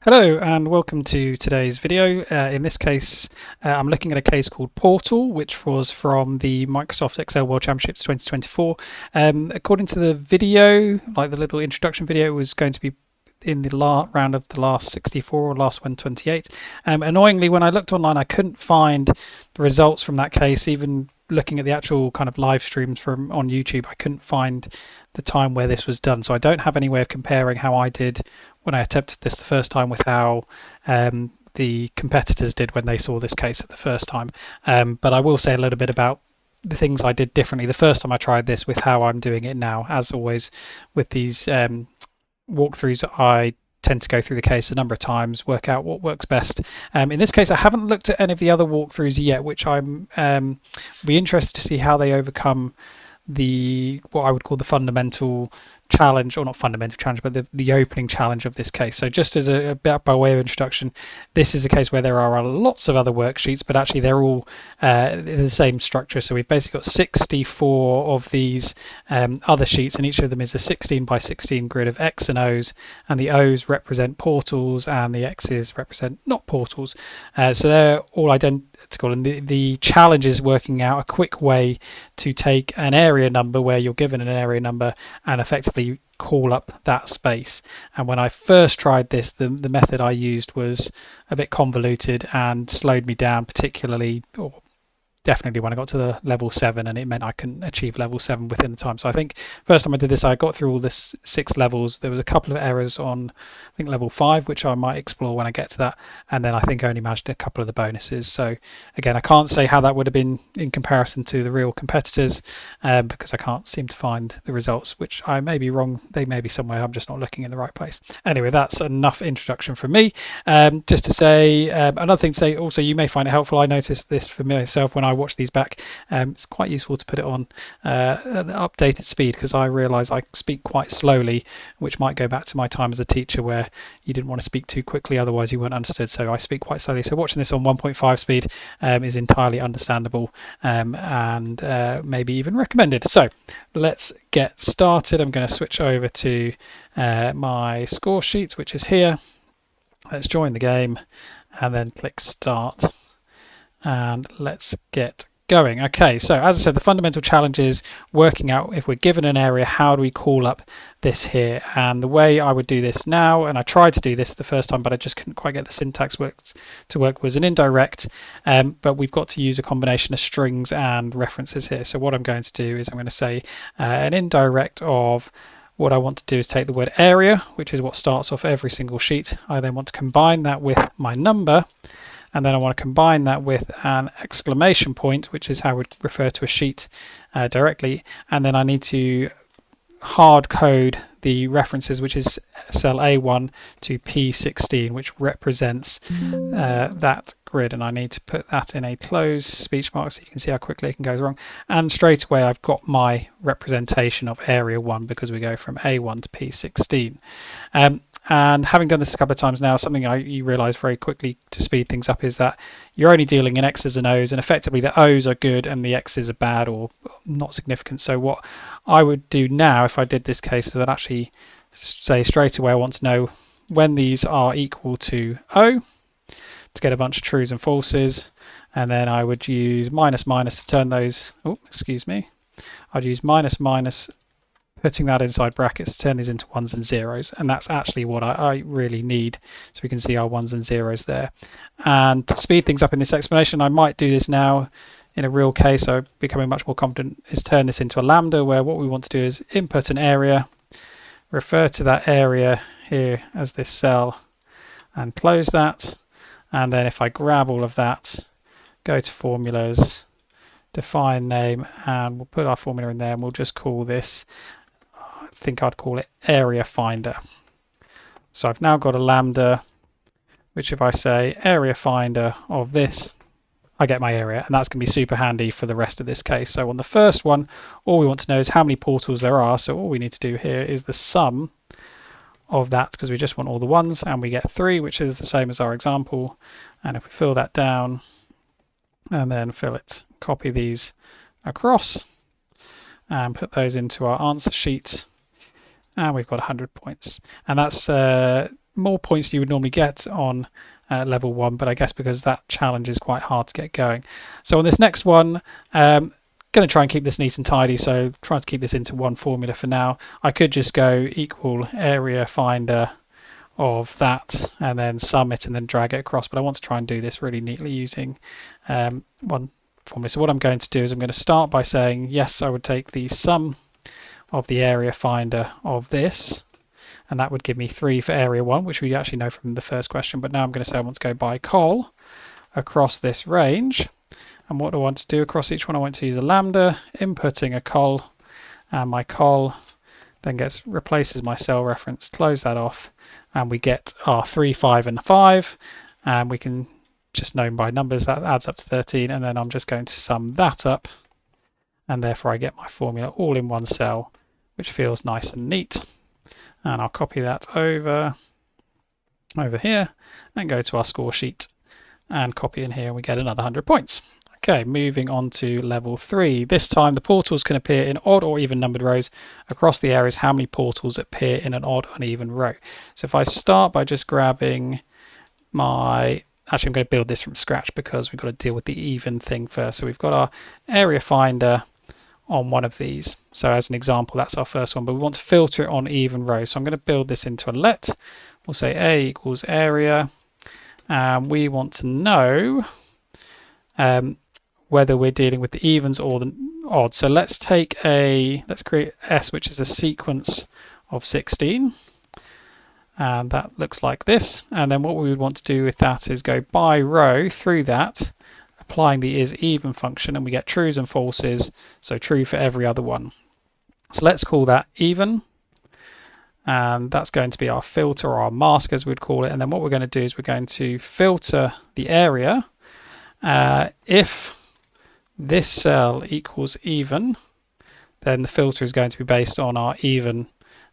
Hello and welcome to today's video. In this case, I'm looking at a case called Portal, which was from the Microsoft Excel World Championships 2024. According to the video, like the little introduction video, it was going to be in the round of the last 64 or last 128. Annoyingly, when I looked online, I couldn't find the results from that case. Even looking at the actual kind of live streams from on YouTube, I couldn't find the time where this was done. So I don't have any way of comparing how I did when I attempted this the first time with how the competitors did when they saw this case at the first time. But I will say a little bit about the things I did differently the first time I tried this with how I'm doing it now. As always with these walkthroughs, I tend to go through the case a number of times, work out what works best. In this case, I haven't looked at any of the other walkthroughs yet, which I'm be interested to see how they overcome what I would call the fundamental challenge, or not fundamental challenge, but the opening challenge of this case. So just as a bit by way of introduction, this is a case where there are lots of other worksheets, but actually they're all the same structure. So we've basically got 64 of these other sheets, and each of them is a 16 by 16 grid of X and O's, and the O's represent portals and the X's represent not portals. So they're all identical, and the challenge is working out a quick way to take an area number where you're given an area number and effectively call up that space. And when I first tried this, the method I used was a bit convoluted and slowed me down, particularly, or definitely when I got to the level 7, and it meant I couldn't achieve level 7 within the time. So I think first time I did this, I got through all the 6 levels. There was a couple of errors on, I think, level 5, which I might explore when I get to that, and then I think I only managed a couple of the bonuses. So again, I can't say how that would have been in comparison to the real competitors, because I can't seem to find the results, which I may be wrong. They may be somewhere, I'm just not looking in the right place. Anyway, that's enough introduction from me. Just to say, another thing to say also, you may find it helpful. I noticed this for myself when I watch these back. It's quite useful to put it on an updated speed, because I realise I speak quite slowly, which might go back to my time as a teacher where you didn't want to speak too quickly, otherwise you weren't understood. So I speak quite slowly. So watching this on 1.5 speed is entirely understandable, and maybe even recommended. So let's get started. I'm going to switch over to my score sheet, which is here. Let's join the game and then click start. And let's get going. Okay, so as I said, the fundamental challenge is working out, if we're given an area, how do we call up this here? And the way I would do this now, and I tried to do this the first time, but I just couldn't quite get the syntax to work, was an indirect, but we've got to use a combination of strings and references here. So what I'm going to do is I'm going to say an indirect of, what I want to do is take the word area, which is what starts off every single sheet. I then want to combine that with my number, and then I want to combine that with an exclamation point, which is how we refer to a sheet directly. And then I need to hard code the references, which is cell A1 to P16, which represents that grid. And I need to put that in a closed speech mark so you can see how quickly it can go wrong. And straight away I've got my representation of area 1, because we go from A1 to P16. And having done this a couple of times now, something you realise very quickly to speed things up is that you're only dealing in X's and O's, and effectively the O's are good and the X's are bad or not significant. So what I would do now, if I did this case, is I'd actually say straight away I want to know when these are equal to O to get a bunch of trues and falses, and then I would use minus minus to turn those, I'd use minus minus, putting that inside brackets to turn these into ones and zeros, and that's actually what I really need. So we can see our ones and zeros there. And to speed things up in this explanation, I might do this now in a real case, so becoming much more confident, is turn this into a lambda, where what we want to do is input an area, refer to that area here as this cell, and close that. And then if I grab all of that, go to formulas, define name, and we'll put our formula in there, and we'll just call this, I think I'd call it area finder. So I've now got a lambda, which if I say area finder of this, I get my area, and that's going to be super handy for the rest of this case. So on the first one, all we want to know is how many portals there are. So all we need to do here is the sum of that, because we just want all the ones, and we get 3, which is the same as our example. And if we fill that down and then fill it, copy these across and put those into our answer sheet, and we've got 100 points. And that's more points than you would normally get on level 1, but I guess because that challenge is quite hard to get going. So on this next one, going to try and keep this neat and tidy, so try to keep this into one formula for now. I could just go equal area finder of that and then sum it and then drag it across, but I want to try and do this really neatly using one formula. So what I'm going to do is I'm going to start by saying yes, I would take the sum of the area finder of this, and that would give me 3 for area 1, which we actually know from the first question, but now I'm going to say I want to go by col across this range. And what do I want to do across each one? I want to use a lambda, inputting a col, and my col then replaces my cell reference, close that off, and we get our 3, 5, and 5, and we can just know by numbers that adds up to 13, and then I'm just going to sum that up, and therefore I get my formula all in one cell, which feels nice and neat. And I'll copy that over here and go to our score sheet and copy in here, and we get another 100 points. Okay, moving on to level 3. This time the portals can appear in odd or even numbered rows across the areas. How many portals appear in an odd and even row? So if I start by just grabbing my... Actually, I'm going to build this from scratch because we've got to deal with the even thing first. So we've got our area finder on one of these. So as an example, that's our first one, but we want to filter it on even rows. So I'm going to build this into a let. We'll say A equals area. And we want to know whether we're dealing with the evens or the odds. So let's create S, which is a sequence of 16. And that looks like this. And then what we would want to do with that is go by row through that, applying the isEven function, and we get trues and falses, so true for every other one. So let's call that even, and that's going to be our filter, or our mask as we'd call it. And then what we're going to do is we're going to filter the area. If this cell equals even, then the filter is going to be based on our even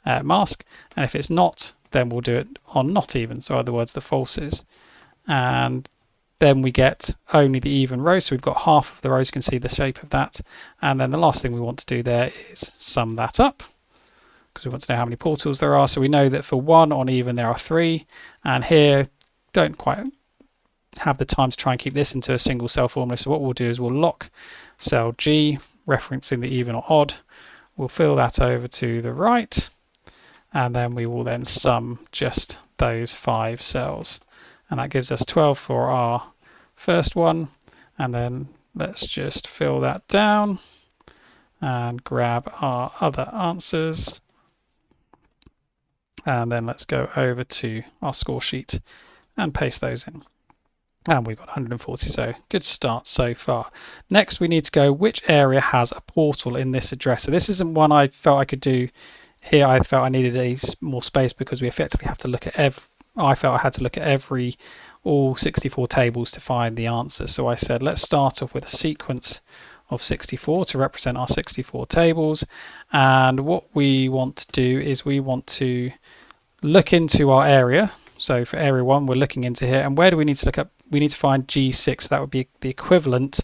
mask, and if it's not, then we'll do it on not even, so in other words the falses. And then we get only the even rows, so we've got half of the rows, you can see the shape of that. And then the last thing we want to do there is sum that up, because we want to know how many portals there are. So we know that for 1 on even there are 3, and here don't quite have the time to try and keep this into a single cell formula. So what we'll do is we'll lock cell G, referencing the even or odd. We'll fill that over to the right, and then we will then sum just those 5 cells. And that gives us 12 for our first one. And then let's just fill that down and grab our other answers. And then let's go over to our score sheet and paste those in. And we've got 140, so good start so far. Next, we need to go which area has a portal in this address. So this isn't one I felt I could do here. I felt I needed more space because we effectively have to look at I felt I had to look at all 64 tables to find the answer. So I said, let's start off with a sequence of 64 to represent our 64 tables. And what we want to do is we want to look into our area. So for area 1, we're looking into here. And where do we need to look up? We need to find G6. So that would be the equivalent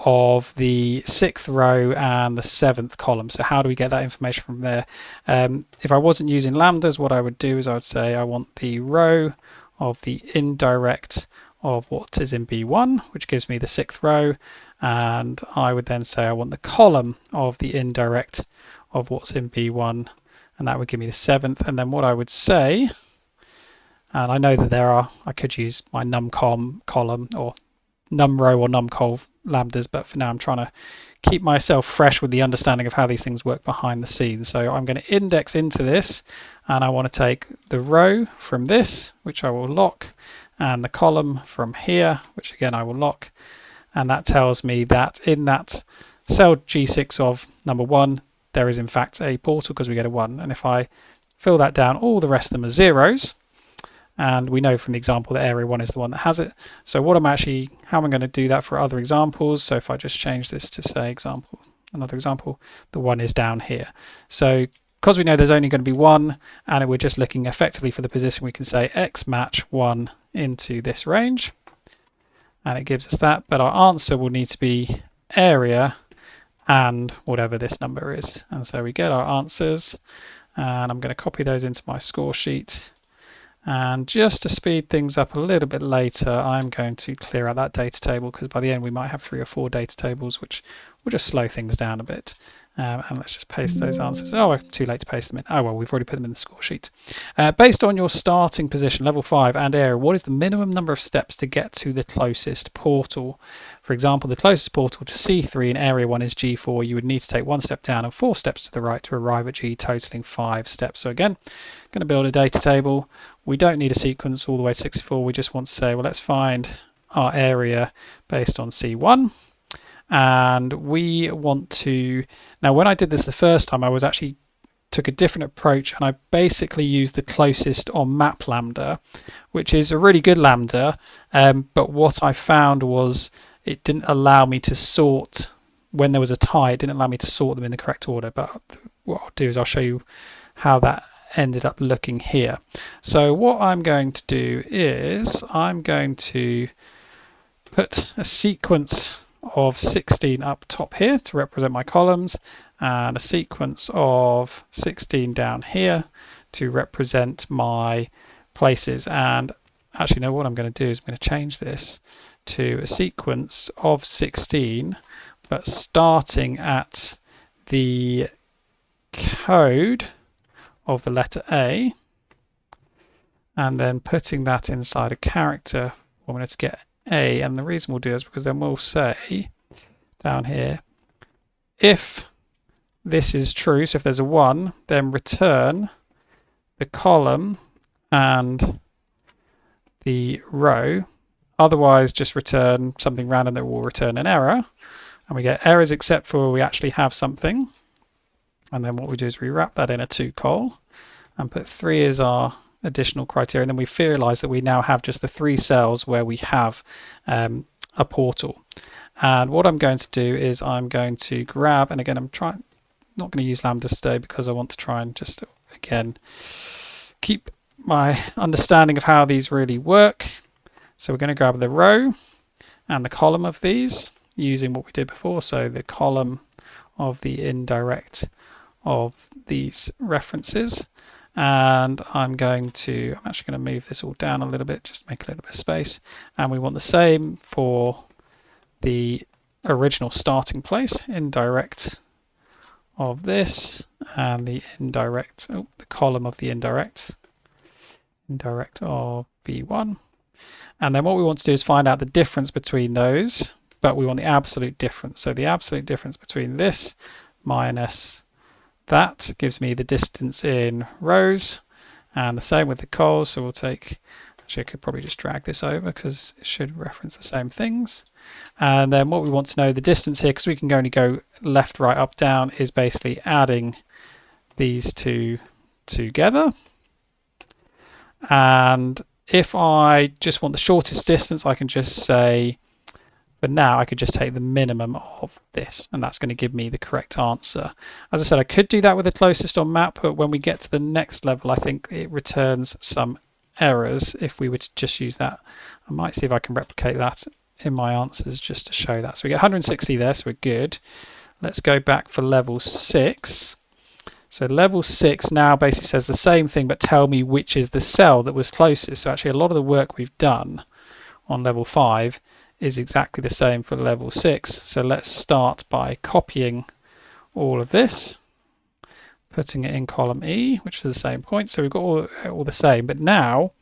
of the 6th row and the 7th column. So how do we get that information from there? If I wasn't using lambdas, what I would do is I would say I want the row of the indirect of what is in B1, which gives me the 6th row, and I would then say I want the column of the indirect of what's in B1, and that would give me the 7th. And then what I would say, and I know that I could use my numcom column or numrow or numcol lambdas, but for now I'm trying to keep myself fresh with the understanding of how these things work behind the scenes. So I'm going to index into this, and I want to take the row from this, which I will lock, and the column from here, which again I will lock, and that tells me that in that cell G6 of number 1 there is in fact a portal because we get a 1, and if I fill that down, all the rest of them are zeros. And we know from the example that area 1 is the one that has it. So how am I going to do that for other examples? So if I just change this to say another example, the 1 is down here. So because we know there's only going to be 1, and we're just looking effectively for the position, we can say X match 1 into this range. And it gives us that, but our answer will need to be area and whatever this number is. And so we get our answers, and I'm going to copy those into my score sheet. And just to speed things up a little bit later, I'm going to clear out that data table, because by the end we might have 3 or 4 data tables, which will just slow things down a bit. And let's just paste those answers. Oh, too late to paste them in. Oh, well, we've already put them in the score sheet. Based on your starting position, level 5 and area, what is the minimum number of steps to get to the closest portal? For example, the closest portal to C3 in area 1 is G4. You would need to take 1 step down and 4 steps to the right to arrive at G, totaling 5 steps. So again, I'm going to build a data table. We don't need a sequence all the way to 64. We just want to say, well, let's find our area based on C1. And we want to, now when I did this the first time, I was actually took a different approach, and I basically used the closest on map lambda, which is a really good lambda. But what I found was it didn't allow me to sort, when there was a tie, it didn't allow me to sort them in the correct order. But what I'll do is I'll show you how that ended up looking here. So what I'm going to do is I'm going to put a sequence of 16 up top here to represent my columns, and a sequence of 16 down here to represent my places. And actually, no, what I'm going to do is I'm going to change this to a sequence of 16, but starting at the code of the letter A, and then putting that inside a character formula to get A. And the reason we'll do this is because then we'll say down here, if this is true, so if there's a 1, then return the column and the row. Otherwise, just return something random that will return an error. And we get errors except for where we actually have something. And then what we do is we wrap that in a 2-col and put 3 as our additional criteria. And then we realize that we now have just the 3 cells where we have a portal. And what I'm going to do is I'm going to grab, and again, I'm not going to use lambda today because I want to try and just, again, keep my understanding of how these really work. So we're going to grab the row and the column of these using what we did before. So the column of the indirect of these references. And I'm actually going to move this all down a little bit, just make a little bit of space. And we want the same for the original starting place, indirect of this, and the indirect, the column of the indirect of B1. And then what we want to do is find out the difference between those, but we want the absolute difference. So the absolute difference between this minus that gives me the distance in rows, and the same with the cols. So we'll take, actually I could probably just drag this over because it should reference the same things. And then what we want to know, the distance here, because we can only go left, right, up, down, is basically adding these two together. And if I just want the shortest distance, I can just say, but now I could just take the minimum of this, and that's going to give me the correct answer. As I said, I could do that with the closest on map, but when we get to the next level, I think it returns some errors if we were to just use that. I might see if I can replicate that in my answers just to show that. So we get 160 there, so we're good. Let's go back for level 6. So level 6 now basically says the same thing, but tell me which is the cell that was closest. So actually a lot of the work we've done on level 5 is exactly the same for level 6. So let's start by copying all of this, putting it in column E, which is the same point. So we've got all the same. But now,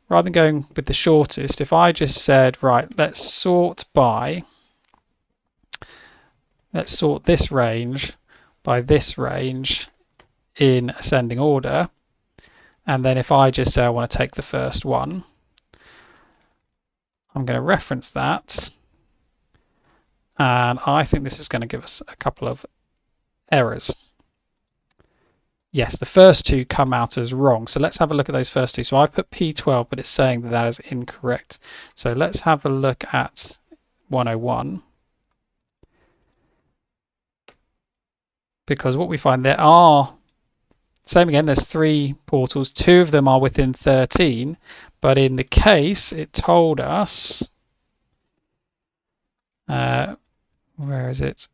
rather than going with the shortest, if I just said, right, let's sort this range by this range in ascending order. And then if I just say I want to take the first one, I'm going to reference that, and I think this is going to give us a couple of errors. Yes, the first 2 come out as wrong. So let's have a look at those first 2. So I've put P12, but it's saying that is incorrect. So let's have a look at 101. Because what we find there are, same again, there's 3 portals. 2 of them are within 13. But in the case, it told us, where is it?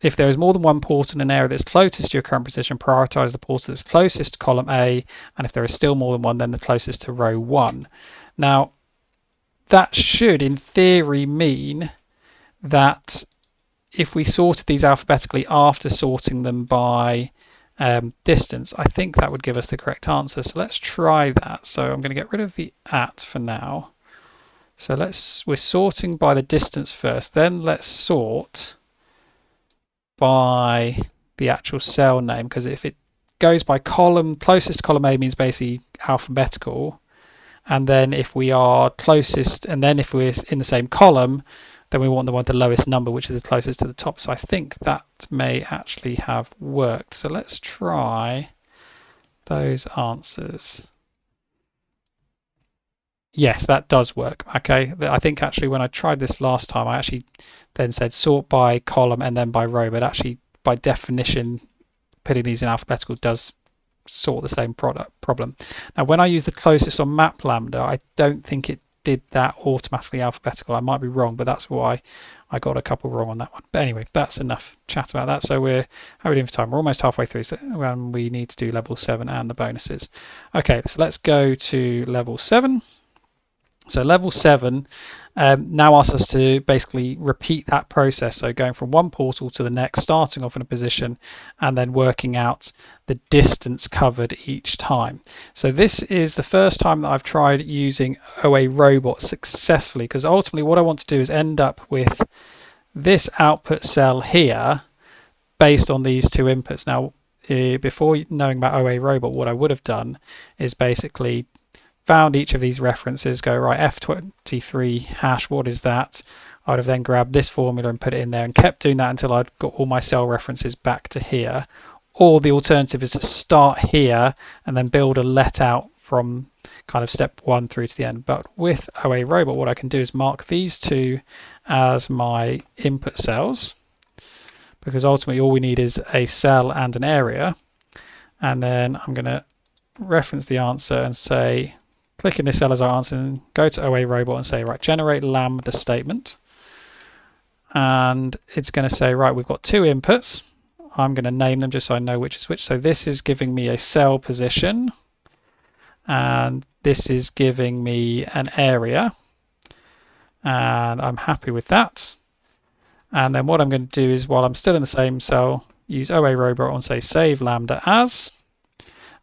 if there is more than one portal in an area that's closest to your current position, prioritize the portal that's closest to column A, and if there is still more than one, then the closest to row 1. Now, that should, in theory, mean that if we sorted these alphabetically after sorting them by distance, I think that would give us the correct answer. So let's try that. So I'm going to get rid of the at for now. So we're sorting by the distance first, then let's sort by the actual cell name, because if it goes by column, closest to column A means basically alphabetical, and then if we are closest, and then if we're in the same column, then we want the one with the lowest number, which is the closest to the top. So I think that may actually have worked. So let's try those answers. Yes, that does work. Okay, I think actually when I tried this last time, I actually then said sort by column and then by row, but actually by definition, putting these in alphabetical does sort the same problem. Now, when I use the closest on map lambda, I don't think it did that automatically alphabetical. I might be wrong, but that's why I got a couple wrong on that one. But anyway, that's enough chat about that. So how are we doing for time? We're almost halfway through, so when we need to do level 7 and the bonuses. Okay, so let's go to level 7. So level 7 now asks us to basically repeat that process. So going from one portal to the next, starting off in a position and then working out the distance covered each time. So this is the first time that I've tried using OA robot successfully, because ultimately what I want to do is end up with this output cell here based on these two inputs. Now, before knowing about OA robot, what I would have done is basically found each of these references, go right, F23 hash, what is that? I'd have then grabbed this formula and put it in there and kept doing that until I'd got all my cell references back to here. Or the alternative is to start here and then build a let out from kind of step 1 through to the end. But with OA robot, what I can do is mark these two as my input cells, because ultimately all we need is a cell and an area. And then I'm going to reference the answer and say, click in this cell as our answer and go to OA robot and say, right, generate lambda statement. And it's going to say, right, we've got two inputs. I'm going to name them just so I know which is which. So this is giving me a cell position, and this is giving me an area. And I'm happy with that. And then what I'm going to do is, while I'm still in the same cell, use OA robot and say save lambda as,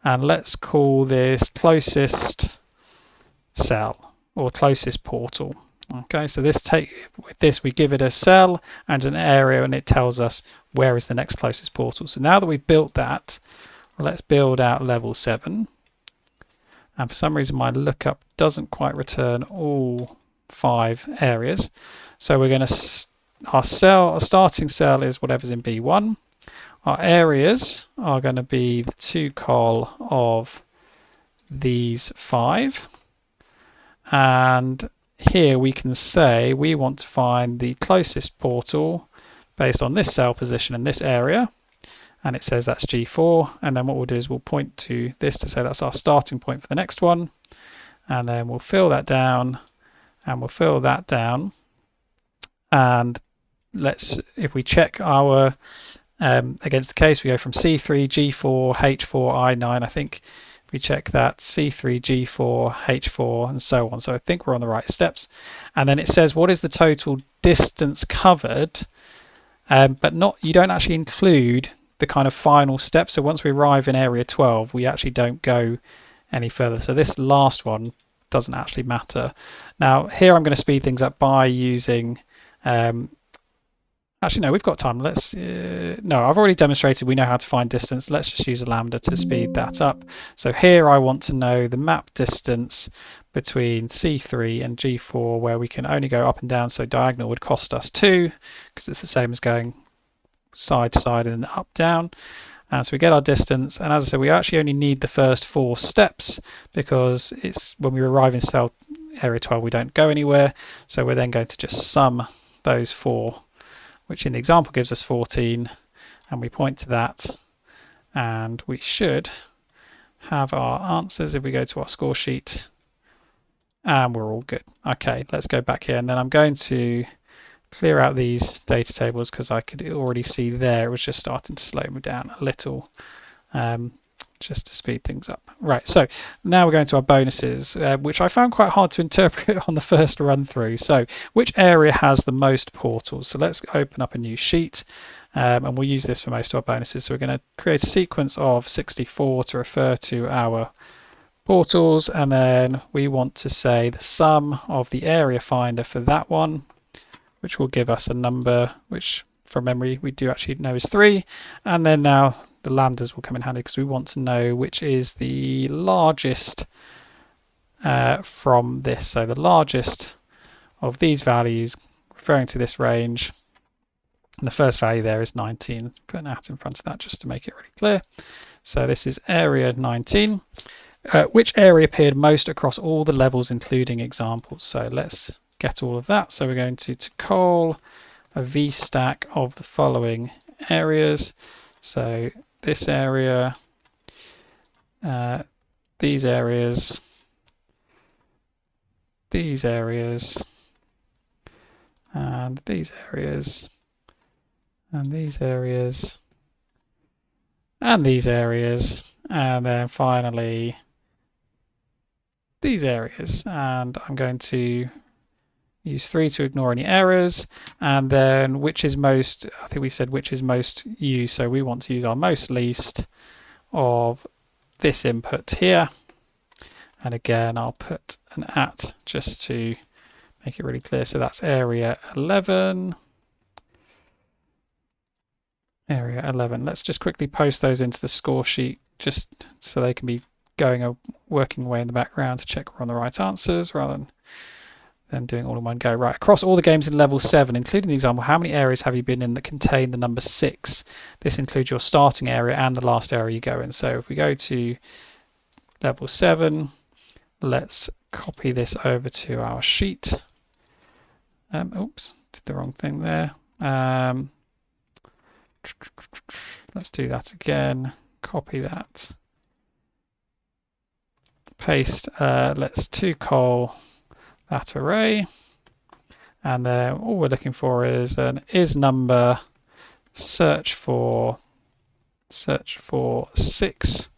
and let's call this closest cell or closest portal. Okay, so with this we give it a cell and an area, and it tells us where is the next closest portal. So now that we've built that, let's build out level 7. And for some reason my lookup doesn't quite return all 5 areas. So we're going to our starting cell is whatever's in B1. Our areas are going to be the 2col of these 5. And here we can say we want to find the closest portal based on this cell position in this area. And it says that's G4. And then what we'll do is we'll point to this to say that's our starting point for the next one. And then we'll fill that down and we'll fill that down. And if we check our against the case, we go from C3, G4, H4, I9. I think we check that C3, G4, H4, and so on. So I think we're on the right steps. And then it says what is the total distance covered, but you don't actually include the kind of final step. So once we arrive in area 12, we actually don't go any further. So this last one doesn't actually matter. Now here I'm going to speed things up by using actually, no, we've got time. No, I've already demonstrated we know how to find distance. Let's just use a lambda to speed that up. So here I want to know the map distance between C3 and G4, where we can only go up and down. So diagonal would cost us 2, because it's the same as going side to side and then up, down. And so we get our distance. And as I said, we actually only need the first 4 steps, because it's when we arrive in cell area 12, we don't go anywhere. So we're then going to just sum those 4, which in the example gives us 14, and we point to that, and we should have our answers if we go to our score sheet, and we're all good. Okay, let's go back here, and then I'm going to clear out these data tables because I could already see there it was just starting to slow me down a little, just to speed things up. Right, so now we're going to our bonuses, which I found quite hard to interpret on the first run through. So which area has the most portals? So let's open up a new sheet, and we'll use this for most of our bonuses. So we're going to create a sequence of 64 to refer to our portals, and then we want to say the sum of the area finder for that one, which will give us a number which from memory we do actually know is 3. And then now the lambdas will come in handy because we want to know which is the largest from this. So the largest of these values referring to this range, and the first value there is 19. Put an at in front of that just to make it really clear. So this is area 19. Which area appeared most across all the levels including examples? So let's get all of that. So we're going to call a VStack of the following areas. So this area, these areas, these areas, and these areas, and these areas, and these areas, and then finally these areas. And I'm going to use 3 to ignore any errors, and then which is most, I think we said which is most used, so we want to use our most least of this input here. And again, I'll put an at just to make it really clear. So that's area 11. Area 11. Let's just quickly post those into the score sheet just so they can be working away in the background to check we're on the right answers rather than doing all in one go. Right, across all the games in level 7, including the example, how many areas have you been in that contain the number 6? This includes your starting area and the last area you go in. So if we go to level 7, let's copy this over to our sheet. Oops, did the wrong thing there. Let's do that again. Copy that. Paste. Let's call that array, and then all we're looking for is an is number, search for 6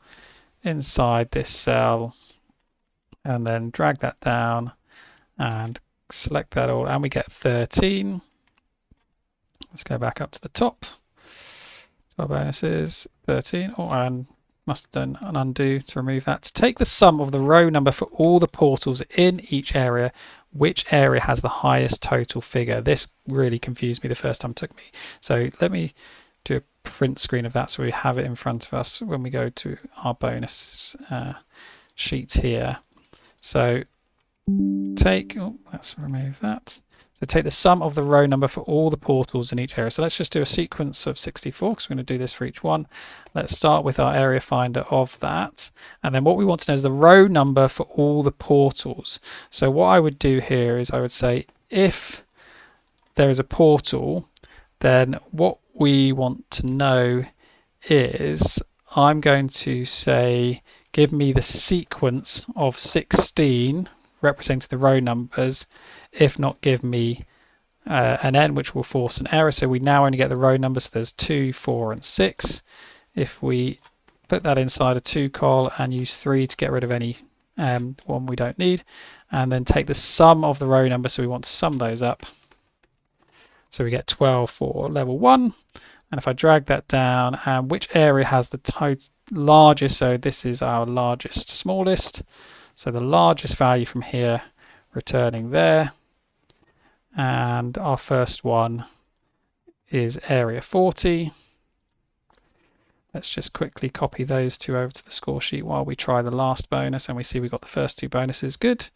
inside this cell, and then drag that down and select that all, and we get 13. Let's go back up to the top to our bonuses. 13. And must have done an undo to remove that. To take the sum of the row number for all the portals in each area, which area has the highest total figure? This really confused me the first time it took me. So let me do a print screen of that so we have it in front of us when we go to our bonus sheet here. So let's remove that. So take the sum of the row number for all the portals in each area. So let's just do a sequence of 64 because we're going to do this for each one. Let's start with our area finder of that. And then what we want to know is the row number for all the portals. So what I would do here is I would say if there is a portal, then what we want to know is I'm going to say give me the sequence of 16 representing the row numbers, if not give me an n, which will force an error. So we now only get the row numbers. So there's 2, 4 and 6. If we put that inside a 2 col and use 3 to get rid of any one we don't need, and then take the sum of the row number, so we want to sum those up, so we get 12 for level 1. And if I drag that down, and which area has the largest, so this is our largest smallest, so the largest value from here returning there, and our first one is area 40. Let's just quickly copy those two over to the score sheet while we try the last bonus, and we see we got the first 2 bonuses. Good.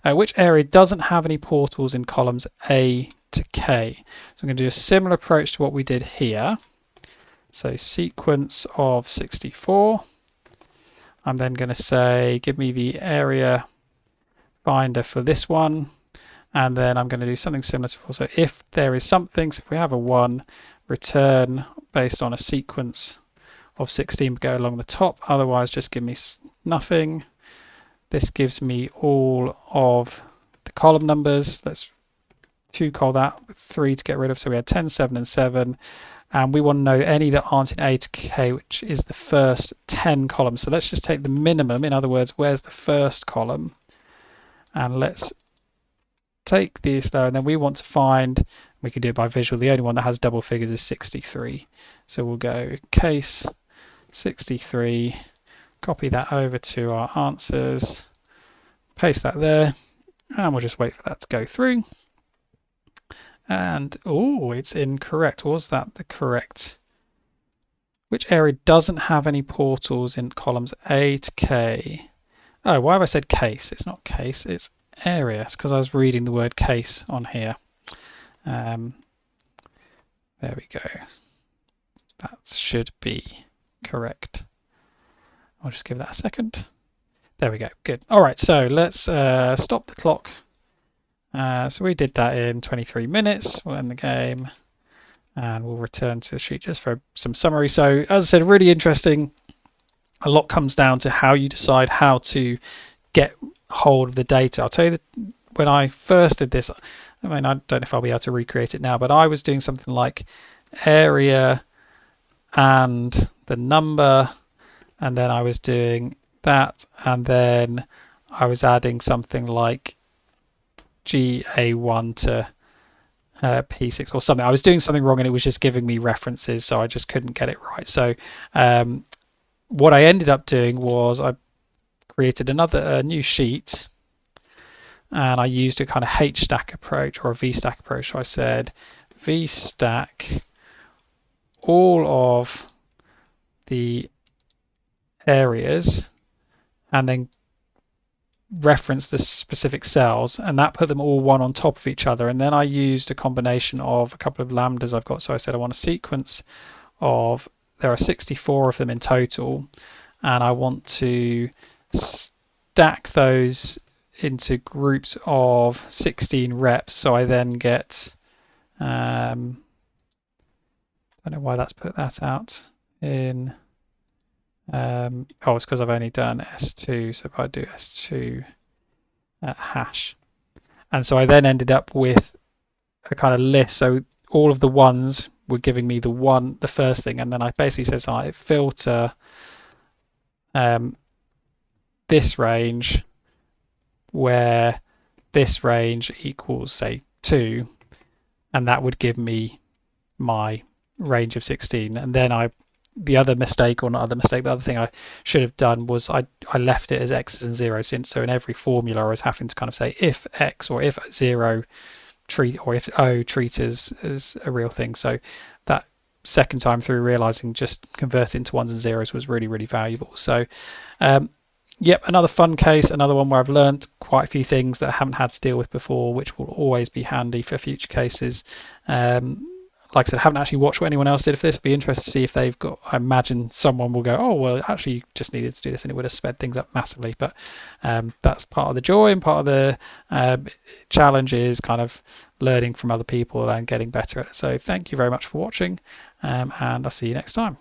Which area doesn't have any portals in columns A to K? So I'm going to do a similar approach to what we did here. So sequence of 64. I'm then going to say give me the area finder for this one, and then I'm going to do something similar to also if there is something. So if we have a 1, return based on a sequence of 16 go along the top, otherwise just give me nothing. This gives me all of the column numbers. Let's 2 col that, 3 to get rid of, so we had 10, 7 and 7. And we want to know any that aren't in A to K, which is the first 10 columns. So let's just take the minimum. In other words, where's the first column? And let's take these there, and then we want to find, we can do it by visual, the only one that has double figures is 63. So we'll go case 63, copy that over to our answers, paste that there, and we'll just wait for that to go through. And oh, it's incorrect. Was that the correct? Which area doesn't have any portals in columns A to K? Oh, why have I said case? It's not case, it's area. It's because I was reading the word case on here. There we go. That should be correct. I'll just give that a second. There we go. Good. All right, so let's stop the clock. So we did that in 23 minutes. We'll end the game and we'll return to the sheet just for some summary. So as I said, really interesting. A lot comes down to how you decide how to get hold of the data. I'll tell you that when I first did this, I mean, I don't know if I'll be able to recreate it now, but I was doing something like area and the number, and then I was doing that, and then I was adding something like GA1 to P6 or something. I was doing something wrong and it was just giving me references, so I just couldn't get it right. So what I ended up doing was I created a new sheet, and I used a kind of H stack approach or a V stack approach. So I said V stack all of the areas and then reference the specific cells, and that put them all one on top of each other. And then I used a combination of a couple of lambdas I've got. So I said I want a sequence of, there are 64 of them in total, and I want to stack those into groups of 16 reps. So I then get, I don't know why that's put that out in, oh, it's because I've only done S2. So if I do S2 hash, and so I then ended up with a kind of list. So all of the ones were giving me the first thing, and then I basically said, so I filter this range where this range equals say 2, and that would give me my range of 16. And then the other mistake, or not other mistake, but the other thing I should have done was I left it as x's and zeros. So in every formula I was having to kind of say if x or if 0 treat, or if O treat as a real thing. So that second time through, realizing just converting to ones and zeros was really, really valuable. So yep, another fun case, another one where I've learned quite a few things that I haven't had to deal with before, which will always be handy for future cases. Like I said, I haven't actually watched what anyone else did for this. I'd be interested to see if they've got, I imagine someone will go, oh, well, actually you just needed to do this and it would have sped things up massively. But that's part of the joy, and part of the challenge is kind of learning from other people and getting better at it. So thank you very much for watching, and I'll see you next time.